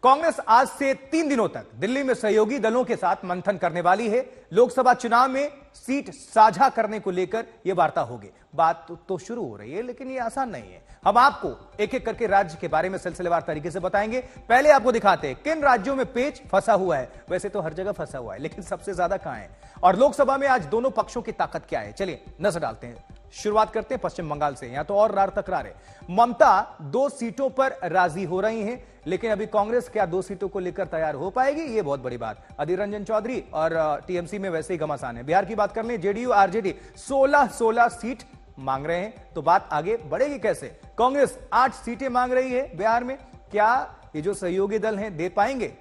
कांग्रेस आज से 3 दिनों तक दिल्ली में सहयोगी दलों के साथ मंथन करने वाली है। लोकसभा चुनाव में सीट साझा करने को लेकर यह वार्ता होगी। बात तो शुरू हो रही है, लेकिन यह आसान नहीं है। हम आपको एक एक करके राज्य के बारे में सिलसिलेवार तरीके से बताएंगे। पहले आपको दिखाते हैं किन राज्यों में पेच फंसा हुआ है। वैसे तो हर जगह फंसा हुआ है, लेकिन सबसे ज्यादा कहां है और लोकसभा में आज दोनों पक्षों की ताकत क्या है, चलिए नजर डालते हैं। शुरुआत करते हैं पश्चिम बंगाल से। यहां तो और रार तकरार है। ममता 2 सीटों पर राजी हो रही हैं, लेकिन अभी कांग्रेस क्या 2 सीटों को लेकर तैयार हो पाएगी, यह बहुत बड़ी बात। अधीर रंजन चौधरी और टीएमसी में वैसे ही घमासान है। बिहार की बात कर लें, जेडीयू आरजेडी 16 सीट मांग रहे हैं, तो बात आगे बढ़ेगी कैसे। कांग्रेस 8 सीटें मांग रही है बिहार में, क्या ये जो सहयोगी दल हैं दे पाएंगे,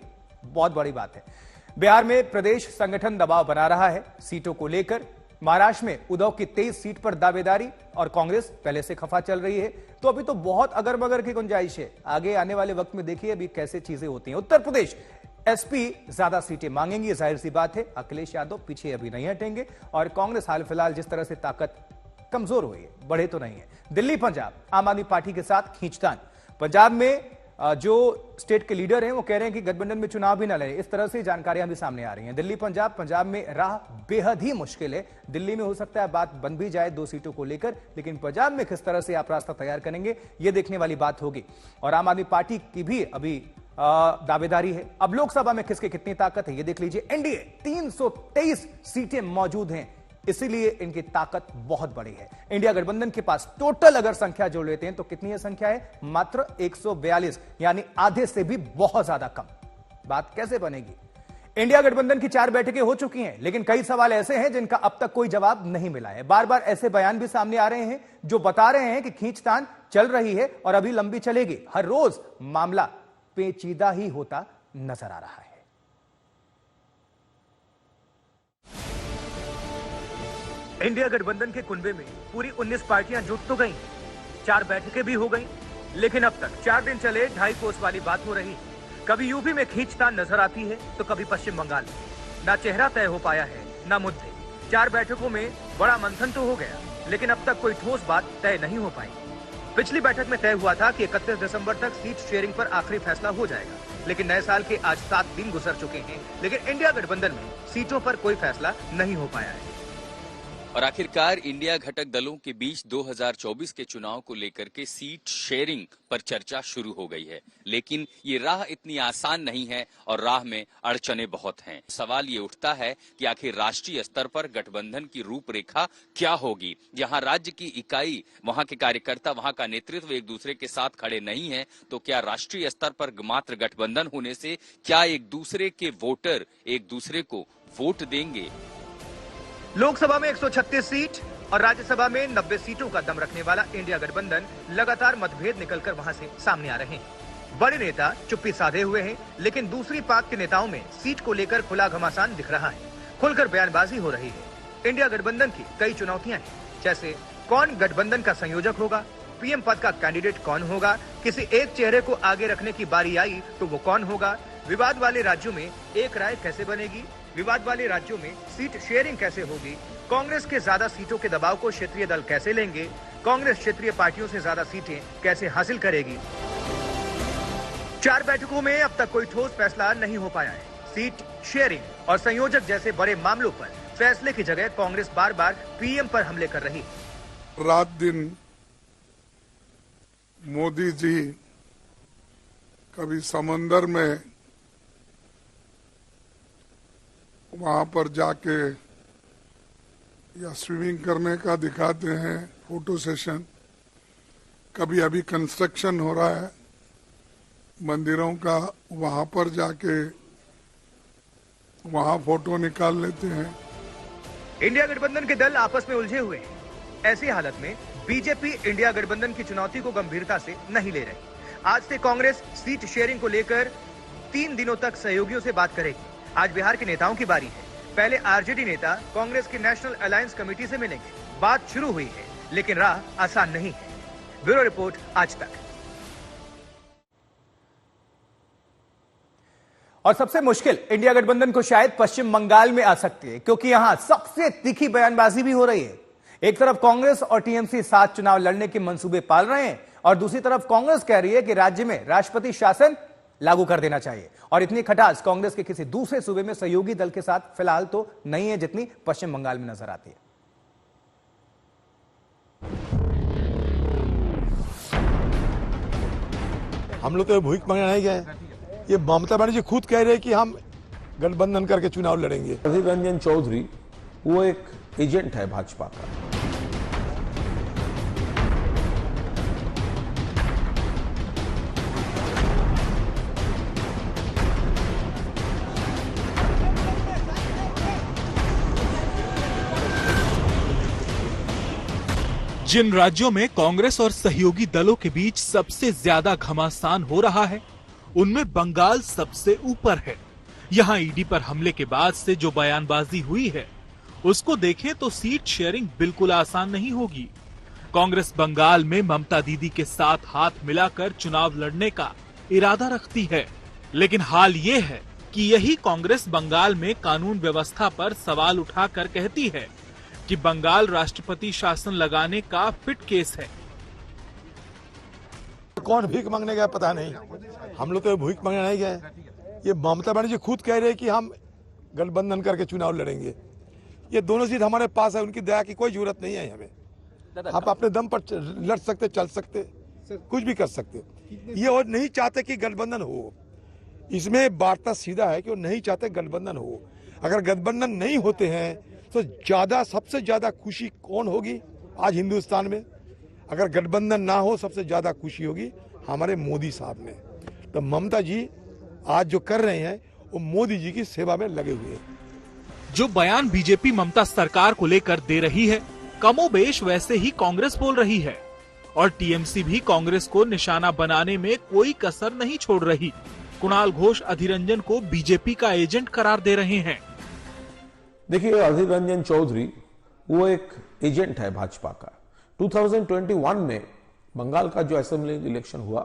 बहुत बड़ी बात है। बिहार में प्रदेश संगठन दबाव बना रहा है सीटों को लेकर। महाराष्ट्र में उद्धव की 23 सीट पर दावेदारी और कांग्रेस पहले से खफा चल रही है, तो अभी तो बहुत अगर मगर की गुंजाइश है। आगे आने वाले वक्त में देखिए अभी कैसे चीजें होती हैं। उत्तर प्रदेश एसपी ज्यादा सीटें मांगेंगी, जाहिर सी बात है। अखिलेश यादव पीछे अभी नहीं हटेंगे और कांग्रेस हाल फिलहाल जिस तरह से ताकत कमजोर हुई है, बढ़े तो नहीं है। दिल्ली पंजाब आम आदमी पार्टी के साथ खींचतान। पंजाब में जो स्टेट के लीडर हैं वो कह रहे हैं कि गठबंधन में चुनाव भी न लड़े। इस तरह से जानकारियां भी सामने आ रही हैं। दिल्ली पंजाब में राह बेहद ही मुश्किल है। दिल्ली में हो सकता है बात बन भी जाए 2 सीटों को लेकर, लेकिन पंजाब में किस तरह से आप रास्ता तैयार करेंगे ये देखने वाली बात होगी। और आम आदमी पार्टी की भी अभी दावेदारी है। अब लोकसभा में किसकी कितनी ताकत है ये देख लीजिए। एनडीए 323 सीटें मौजूद हैं, इसीलिए इनकी ताकत बहुत बड़ी है। इंडिया गठबंधन के पास टोटल अगर संख्या जोड़ लेते हैं तो कितनी है संख्या है, मात्र 142, यानी आधे से भी बहुत ज्यादा कम। बात कैसे बनेगी। इंडिया गठबंधन की 4 बैठकें हो चुकी हैं, लेकिन कई सवाल ऐसे हैं जिनका अब तक कोई जवाब नहीं मिला है। बार बार ऐसे बयान भी सामने आ रहे हैं जो बता रहे हैं कि खींचतान चल रही है और अभी लंबी चलेगी। हर रोज मामला पेचीदा ही होता नजर आ रहा है। इंडिया गठबंधन के कुनबे में पूरी 19 पार्टियां जुट तो गई, 4 बैठकें भी हो गई, लेकिन अब तक 4 दिन चले 2.5 कोस वाली बात हो रही। कभी यूपी में खींचतान नजर आती है तो कभी पश्चिम बंगाल में। ना चेहरा तय हो पाया है ना मुद्दे। 4 बैठकों में बड़ा मंथन तो हो गया, लेकिन अब तक कोई ठोस बात तय नहीं हो पाई। पिछली बैठक में तय हुआ था कि 31 दिसंबर तक सीट शेयरिंग पर आखिरी फैसला हो जाएगा, लेकिन नए साल के आज 7 दिन गुजर चुके हैं, लेकिन इंडिया गठबंधन में सीटों पर कोई फैसला नहीं हो पाया है। और आखिरकार इंडिया घटक दलों के बीच 2024 के चुनाव को लेकर के सीट शेयरिंग पर चर्चा शुरू हो गई है, लेकिन ये राह इतनी आसान नहीं है और राह में अड़चने बहुत हैं। सवाल ये उठता है कि आखिर राष्ट्रीय स्तर पर गठबंधन की रूपरेखा क्या होगी। जहां राज्य की इकाई, वहां के कार्यकर्ता, वहां का नेतृत्व एक दूसरे के साथ खड़े नहीं है, तो क्या राष्ट्रीय स्तर पर मात्र गठबंधन होने से क्या एक दूसरे के वोटर एक दूसरे को वोट देंगे। लोकसभा में 136 सीट और राज्यसभा में 90 सीटों का दम रखने वाला इंडिया गठबंधन लगातार मतभेद निकलकर वहां से सामने आ रहे हैं। बड़े नेता चुप्पी साधे हुए हैं, लेकिन दूसरी पार्टी के नेताओं में सीट को लेकर खुला घमासान दिख रहा है। खुलकर बयानबाजी हो रही है। इंडिया गठबंधन की कई चुनौतियां हैं, जैसे कौन गठबंधन का संयोजक होगा, पीएम पद का कैंडिडेट कौन होगा, किसी एक चेहरे को आगे रखने की बारी आई तो वो कौन होगा, विवाद वाले राज्यों में एक राय कैसे बनेगी, विवाद वाले राज्यों में सीट शेयरिंग कैसे होगी, कांग्रेस के ज्यादा सीटों के दबाव को क्षेत्रीय दल कैसे लेंगे, कांग्रेस क्षेत्रीय पार्टियों से ज्यादा सीटें कैसे हासिल करेगी। 4 बैठकों में अब तक कोई ठोस फैसला नहीं हो पाया है। सीट शेयरिंग और संयोजक जैसे बड़े मामलों पर फैसले की जगह कांग्रेस बार बार पीएम पर हमले कर रही है। रात दिन मोदी जी कभी समंदर में वहां पर जाके या स्विमिंग करने का दिखाते हैं फोटो सेशन, कभी अभी कंस्ट्रक्शन हो रहा है मंदिरों का, वहां पर जाके वहां फोटो निकाल लेते हैं। इंडिया गठबंधन के दल आपस में उलझे हुए हैं। ऐसी हालत में बीजेपी इंडिया गठबंधन की चुनौती को गंभीरता से नहीं ले रही। आज से कांग्रेस सीट शेयरिंग को लेकर 3 दिनों तक सहयोगियों से बात करेगी। आज बिहार के नेताओं की बारी है। पहले आरजेडी नेता कांग्रेस की नेशनल अलायंस कमेटी से मिलेंगे। बात शुरू हुई है, लेकिन राह आसान नहीं है। ब्यूरो रिपोर्ट आज तक। और सबसे मुश्किल इंडिया गठबंधन को शायद पश्चिम बंगाल में आ सकती है, क्योंकि यहां सबसे तीखी बयानबाजी भी हो रही है। एक तरफ कांग्रेस और टीएमसी साथ चुनाव लड़ने के मंसूबे पाल रहे हैं और दूसरी तरफ कांग्रेस कह रही है कि राज्य में राष्ट्रपति शासन लागू कर देना चाहिए। और इतनी खटास कांग्रेस के किसी दूसरे सूबे में सहयोगी दल के साथ फिलहाल तो नहीं है जितनी पश्चिम बंगाल में नजर आती है। हम लोग तो भूख मांगने नहीं गए, ये ममता बनर्जी खुद कह रहे हैं कि हम गठबंधन करके चुनाव लड़ेंगे। अधीर रंजन चौधरी वो एक एजेंट है भाजपा का। जिन राज्यों में कांग्रेस और सहयोगी दलों के बीच सबसे ज्यादा घमासान हो रहा है, उनमें बंगाल सबसे ऊपर है। यहां ईडी पर हमले के बाद से जो बयानबाजी हुई है, उसको देखें तो सीट शेयरिंग बिल्कुल आसान नहीं होगी। कांग्रेस बंगाल में ममता दीदी के साथ हाथ मिलाकर चुनाव लड़ने का इरादा रखती है, लेकिन हाल ये है कि यही कांग्रेस बंगाल में कानून व्यवस्था पर सवाल उठाकर कहती है कि बंगाल राष्ट्रपति शासन लगाने का फिट केस है। कौन भीख मांगने गया पता नहीं, हम लोग तो भूख मांगने नहीं गए, ये ममता बनर्जी खुद कह रहे हैं कि हम गठबंधन करके चुनाव लड़ेंगे। ये दोनों सीट हमारे पास है, उनकी दया की कोई जरूरत नहीं है हमें। आप अपने दम पर लड़ सकते, चल सकते, कुछ भी कर सकते। ये और नहीं चाहते कि गठबंधन हो, इसमें वार्ता सीधा है कि वो नहीं चाहते गठबंधन हो। अगर गठबंधन नहीं होते हैं तो सबसे ज्यादा खुशी कौन होगी आज हिंदुस्तान में? अगर गठबंधन ना हो सबसे ज्यादा खुशी होगी हमारे मोदी साहब में। तो ममता जी आज जो कर रहे हैं वो मोदी जी की सेवा में लगे हुए हैं। जो बयान बीजेपी ममता सरकार को लेकर दे रही है, कमोबेश वैसे ही कांग्रेस बोल रही है, और टीएमसी भी कांग्रेस को निशाना बनाने में कोई कसर नहीं छोड़ रही। कुणाल घोष अधीर रंजन को बीजेपी का एजेंट करार दे रहे हैं। देखिए, अधीर रंजन चौधरी वो एक एजेंट है भाजपा का। 2021 में बंगाल का जो असेंबली इलेक्शन हुआ,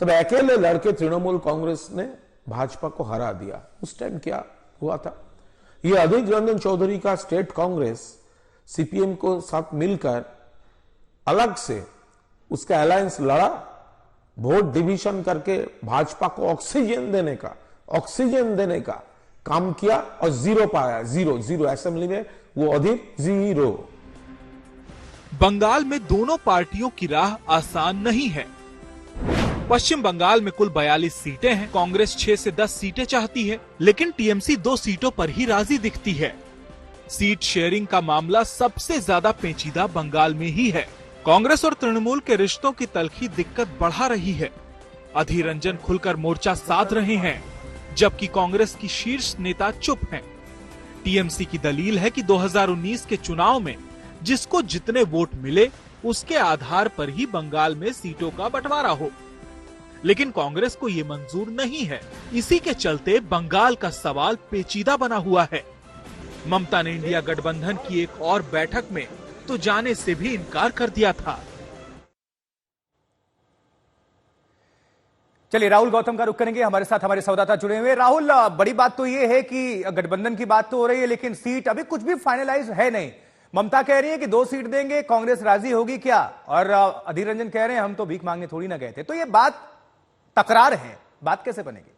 तब अकेले लड़के तृणमूल कांग्रेस ने भाजपा को हरा दिया। उस टाइम क्या हुआ था, ये अधीर रंजन चौधरी का स्टेट कांग्रेस सीपीएम को साथ मिलकर अलग से उसका अलायंस लड़ा, वोट डिवीजन करके भाजपा को ऑक्सीजन देने का काम किया और जीरो पाया। जीरो असेंबली में वो अधीर जीरो। बंगाल में दोनों पार्टियों की राह आसान नहीं है। पश्चिम बंगाल में कुल 42 सीटें हैं। कांग्रेस 6 से 10 सीटें चाहती है, लेकिन टीएमसी 2 सीटों पर ही राजी दिखती है। सीट शेयरिंग का मामला सबसे ज्यादा पेचीदा बंगाल में ही है। कांग्रेस और तृणमूल के रिश्तों की तलखी दिक्कत बढ़ा रही है। अधीर रंजन खुलकर मोर्चा साध रहे हैं, जबकि कांग्रेस की शीर्ष नेता चुप हैं। टीएमसी की दलील है कि 2019 के चुनाव में जिसको जितने वोट मिले उसके आधार पर ही बंगाल में सीटों का बंटवारा हो, लेकिन कांग्रेस को ये मंजूर नहीं है। इसी के चलते बंगाल का सवाल पेचीदा बना हुआ है। ममता ने इंडिया गठबंधन की एक और बैठक में तो जाने से भी इनकार कर दिया था। चलिए राहुल गौतम का रुख करेंगे, हमारे साथ हमारे संवाददाता जुड़े हुए। राहुल, बड़ी बात तो ये है कि गठबंधन की बात तो हो रही है, लेकिन सीट अभी कुछ भी फाइनलाइज है नहीं। ममता कह रही है कि 2 सीट देंगे, कांग्रेस राजी होगी क्या? और अधीर रंजन कह रहे हैं हम तो भीख मांगने थोड़ी ना गए थे। तो ये बात तकरार है, बात कैसे बनेगी?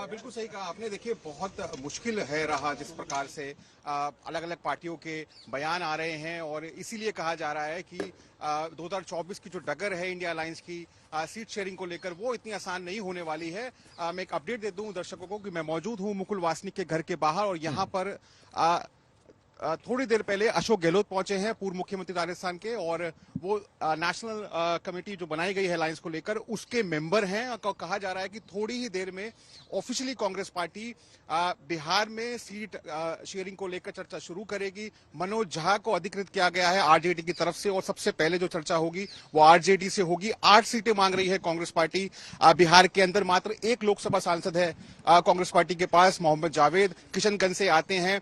बिल्कुल सही कहा आपने। देखिए, बहुत मुश्किल है रहा जिस प्रकार से अलग अलग पार्टियों के बयान आ रहे हैं, और इसीलिए कहा जा रहा है कि 2024 की जो डगर है इंडिया अलायंस की सीट शेयरिंग को लेकर, वो इतनी आसान नहीं होने वाली है। मैं एक अपडेट दे दूं दर्शकों को कि मैं मौजूद हूं मुकुल वासनिक के घर के बाहर, और यहां पर थोड़ी देर पहले अशोक गहलोत पहुंचे हैं, पूर्व मुख्यमंत्री राजस्थान के, और वो नेशनल कमेटी जो बनाई गई है अलायंस को लेकर उसके मेंबर हैं। कहा जा रहा है कि थोड़ी ही देर में ऑफिशियली कांग्रेस पार्टी बिहार में सीट शेयरिंग को लेकर चर्चा शुरू करेगी। मनोज झा को अधिकृत किया गया है आरजेडी की तरफ से, और सबसे पहले जो चर्चा होगी वो आरजेडी से होगी। 8 सीटें मांग रही है कांग्रेस पार्टी बिहार के अंदर। मात्र 1 लोकसभा सांसद है कांग्रेस पार्टी के पास, मोहम्मद जावेद किशनगंज से आते हैं।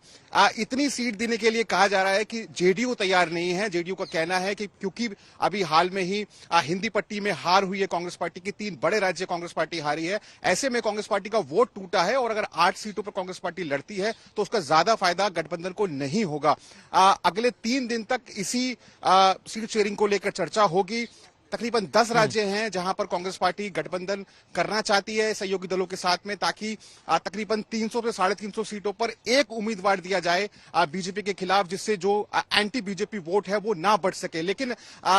इतनी सीट देने के लिए कहा जा रहा है कि जेडीयू तैयार नहीं है। जेडीयू का कहना है कि क्योंकि अभी हाल में ही हिंदी पट्टी में हार हुई है कांग्रेस पार्टी की, 3 बड़े राज्य कांग्रेस पार्टी हारी है। ऐसे में कांग्रेस पार्टी का वोट टूटा है और अगर 8 सीटों पर कांग्रेस पार्टी लड़ती है तो उसका ज्यादा फायदा गठबंधन को नहीं होगा। अगले 3 दिन तक इसी सीट शेयरिंग को लेकर चर्चा होगी। तकरीबन 10 राज्य हैं जहां पर कांग्रेस पार्टी गठबंधन करना चाहती है सहयोगी दलों के साथ में, ताकि तकरीबन 300 से 350 सीटों पर एक उम्मीदवार दिया जाए बीजेपी के खिलाफ, जिससे जो एंटी बीजेपी वोट है वो ना बढ़ सके। लेकिन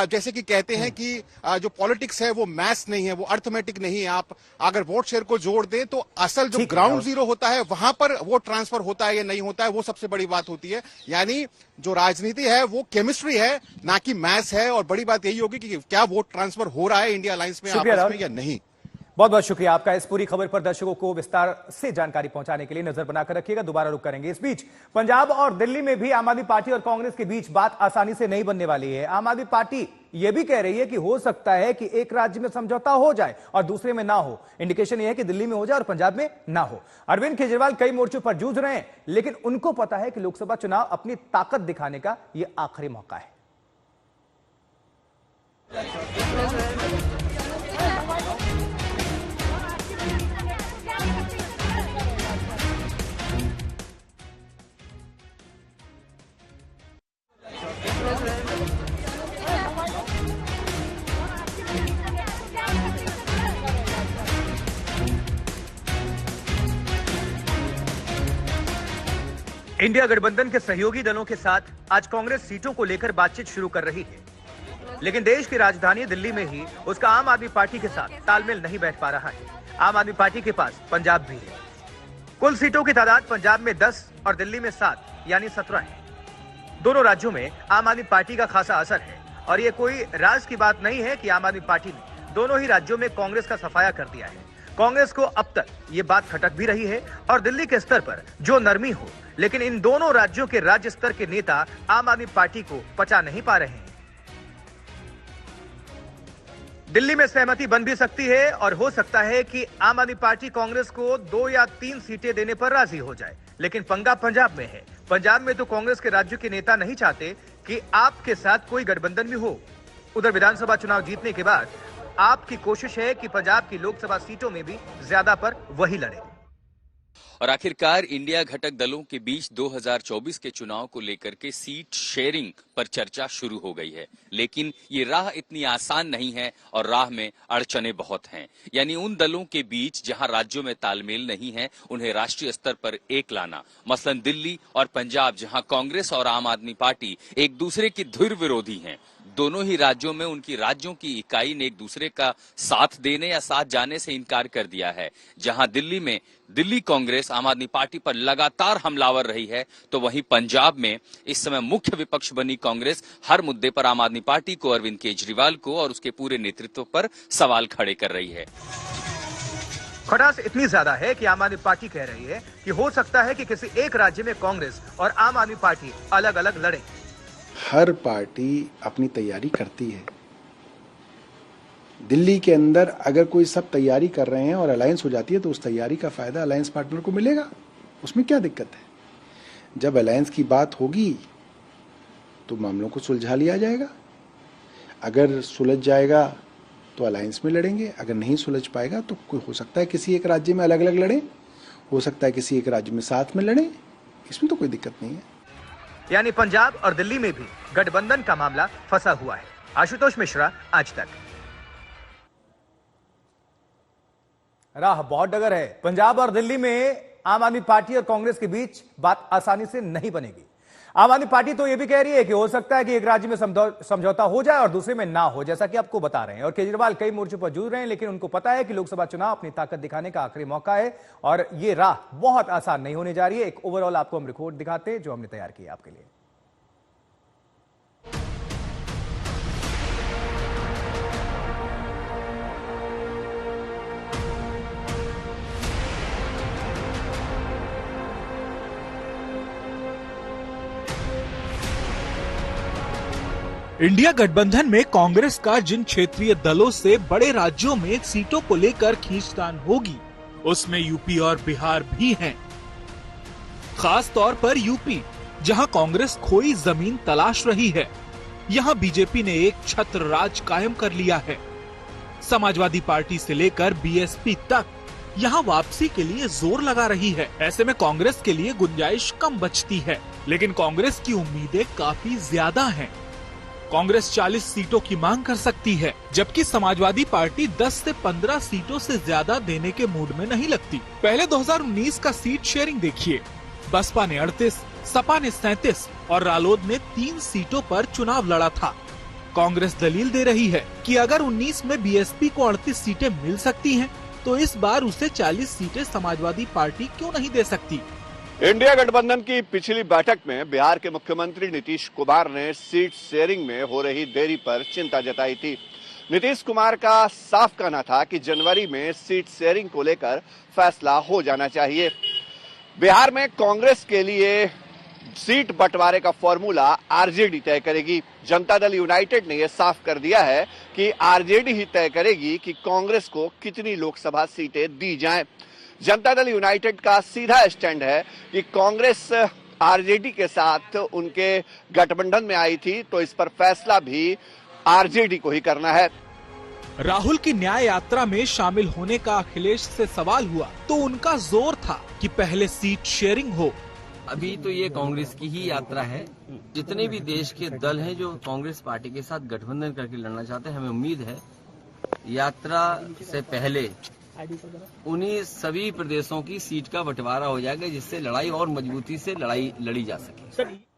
जैसे कि कहते हैं कि जो पॉलिटिक्स है वो मैथ्स नहीं है, वो अर्थमेटिक नहीं है। आप अगर वोट शेयर को जोड़ दें तो असल जो ग्राउंड जीरो होता है वहां पर वोट ट्रांसफर होता है या नहीं होता है, वो सबसे बड़ी बात होती है। यानी जो राजनीति है वो केमिस्ट्री है, ना कि मैथ्स है। और बड़ी बात यही होगी कि क्या वोट ट्रांसफर हो रहा है इंडिया अलायंस में आपस में या नहीं। बहुत बहुत शुक्रिया आपका। इस पूरी खबर पर दर्शकों को विस्तार से जानकारी पहुंचाने के लिए नजर बनाकर रखिएगा, दोबारा रुक करेंगे। इस बीच पंजाब और दिल्ली में भी आम आदमी पार्टी और कांग्रेस के बीच बात आसानी से नहीं बनने वाली है। आम आदमी पार्टी यह भी कह रही है कि हो सकता है कि एक राज्य में समझौता हो जाए और दूसरे में ना हो। इंडिकेशन यह है कि दिल्ली में हो जाए और पंजाब में ना हो। अरविंद केजरीवाल कई मोर्चों पर जूझ रहे हैं, लेकिन उनको पता है कि लोकसभा चुनाव अपनी ताकत दिखाने का यह आखिरी मौका है। इंडिया गठबंधन के सहयोगी दलों के साथ आज कांग्रेस सीटों को लेकर बातचीत शुरू कर रही है, लेकिन देश की राजधानी दिल्ली में ही उसका आम आदमी पार्टी के साथ तालमेल नहीं बैठ पा रहा है। आम आदमी पार्टी के पास पंजाब भी है। कुल सीटों की तादाद पंजाब में 10 और दिल्ली में 7 यानी 17 है। दोनों राज्यों में आम आदमी पार्टी का खासा असर है और यह कोई राज की बात नहीं है कि आम आदमी पार्टी ने दोनों ही राज्यों में कांग्रेस का सफाया कर दिया है। कांग्रेस को अब तक ये बात खटक भी रही है और दिल्ली के स्तर पर जो नरमी हो, लेकिन इन दोनों राज्यों के राज्य स्तर के नेता आम आदमी पार्टी को पचा नहीं पा रहे हैं। दिल्ली में सहमति बन भी सकती है और हो सकता है कि आम आदमी पार्टी कांग्रेस को 2 या 3 सीटें देने पर राजी हो जाए, लेकिन पंगा पंजाब में है। पंजाब में तो कांग्रेस के राज्य के नेता नहीं चाहते कि आपके साथ कोई गठबंधन भी हो। उधर विधानसभा चुनाव जीतने के बाद आपकी कोशिश है कि पंजाब की लोकसभा सीटों में भी ज्यादा पर वही लड़े। और आखिरकार इंडिया घटक दलों के बीच 2024 के चुनाव को लेकर के सीट शेयरिंग पर चर्चा शुरू हो गई है, लेकिन ये राह इतनी आसान नहीं है और राह में अड़चने बहुत हैं। यानी उन दलों के बीच जहां राज्यों में तालमेल नहीं है, उन्हें राष्ट्रीय स्तर पर एक लाना। मसलन दिल्ली और पंजाब, जहां कांग्रेस और आम आदमी पार्टी एक दूसरे की धुर विरोधी हैं। दोनों ही राज्यों में उनकी राज्यों की इकाई ने एक दूसरे का साथ देने या साथ जाने से इनकार कर दिया है। जहां दिल्ली में दिल्ली कांग्रेस आम आदमी पार्टी पर लगातार हमलावर रही है, तो वहीं पंजाब में इस समय मुख्य विपक्ष बनी कांग्रेस हर मुद्दे पर आम आदमी पार्टी को, अरविंद केजरीवाल को और उसके पूरे नेतृत्व पर सवाल खड़े कर रही है। खटास इतनी ज्यादा है कि आम आदमी पार्टी कह रही है कि हो सकता है कि किसी एक राज्य में कांग्रेस और आम आदमी पार्टी अलग अलग लड़े। हर पार्टी अपनी तैयारी करती है। दिल्ली के अंदर अगर कोई सब तैयारी कर रहे हैं और अलायंस हो जाती है तो उस तैयारी का फायदा अलायंस पार्टनर को मिलेगा, उसमें क्या दिक्कत है। जब अलायंस की बात होगी तो मामलों को सुलझा लिया जाएगा। अगर सुलझ जाएगा तो अलायंस में लड़ेंगे, अगर नहीं सुलझ पाएगा तो कोई हो सकता है किसी एक राज्य में अलग अलग लड़े, हो सकता है किसी एक राज्य में साथ में लड़े, इसमें तो कोई दिक्कत नहीं है। यानी पंजाब और दिल्ली में भी गठबंधन का मामला फंसा हुआ है। आशुतोष मिश्रा, आज तक। राह बहुत डगर है। पंजाब और दिल्ली में आम आदमी पार्टी और कांग्रेस के बीच बात आसानी से नहीं बनेगी। आम आदमी पार्टी तो यह भी कह रही है कि हो सकता है कि एक राज्य में समझौता हो जाए और दूसरे में ना हो, जैसा कि आपको बता रहे हैं। और केजरीवाल कई मोर्चों पर जूझ रहे हैं, लेकिन उनको पता है कि लोकसभा चुनाव अपनी ताकत दिखाने का आखिरी मौका है और यह राह बहुत आसान नहीं होने जा रही है। एक ओवरऑल आपको हम रिपोर्ट दिखाते हैं जो हमने तैयार की आपके लिए। इंडिया गठबंधन में कांग्रेस का जिन क्षेत्रीय दलों से बड़े राज्यों में सीटों को लेकर खींचतान होगी, उसमें यूपी और बिहार भी हैं। खास तौर पर यूपी, जहां कांग्रेस खोई जमीन तलाश रही है। यहाँ बीजेपी ने एक छत्र राज कायम कर लिया है। समाजवादी पार्टी से लेकर बीएसपी तक यहाँ वापसी के लिए जोर लगा रही है। ऐसे में कांग्रेस के लिए गुंजाइश कम बचती है, लेकिन कांग्रेस की उम्मीदें काफी ज्यादा हैं। कांग्रेस 40 सीटों की मांग कर सकती है, जबकि समाजवादी पार्टी 10 से 15 सीटों से ज्यादा देने के मूड में नहीं लगती। पहले 2019 का सीट शेयरिंग देखिए। बसपा ने 38, सपा ने 37 और रालोद ने 3 सीटों पर चुनाव लड़ा था। कांग्रेस दलील दे रही है कि अगर 19 में बीएसपी को 38 सीटें मिल सकती हैं, तो इस बार उसे 40 सीटें समाजवादी पार्टी क्यों नहीं दे सकती। इंडिया गठबंधन की पिछली बैठक में बिहार के मुख्यमंत्री नीतीश कुमार ने सीट शेयरिंग में हो रही देरी पर चिंता जताई थी। नीतीश कुमार का साफ कहना था कि जनवरी में सीट शेयरिंग को लेकर फैसला हो जाना चाहिए। बिहार में कांग्रेस के लिए सीट बंटवारे का फॉर्मूला आरजेडी तय करेगी। जनता दल यूनाइटेड ने यह साफ कर दिया है कि आरजेडी ही तय करेगी कि कांग्रेस को कितनी लोकसभा सीटें दी जाएं। जनता दल यूनाइटेड का सीधा स्टैंड है कि कांग्रेस आरजेडी के साथ उनके गठबंधन में आई थी, तो इस पर फैसला भी आरजेडी को ही करना है। राहुल की न्याय यात्रा में शामिल होने का अखिलेश से सवाल हुआ तो उनका जोर था कि पहले सीट शेयरिंग हो। अभी तो ये कांग्रेस की ही यात्रा है। जितने भी देश के दल हैं जो कांग्रेस पार्टी के साथ गठबंधन करके लड़ना चाहते हैं, हमें उम्मीद है यात्रा से पहले उन्हीं सभी प्रदेशों की सीट का बंटवारा हो जाएगा, जिससे लड़ाई और मजबूती से लड़ी जा सके।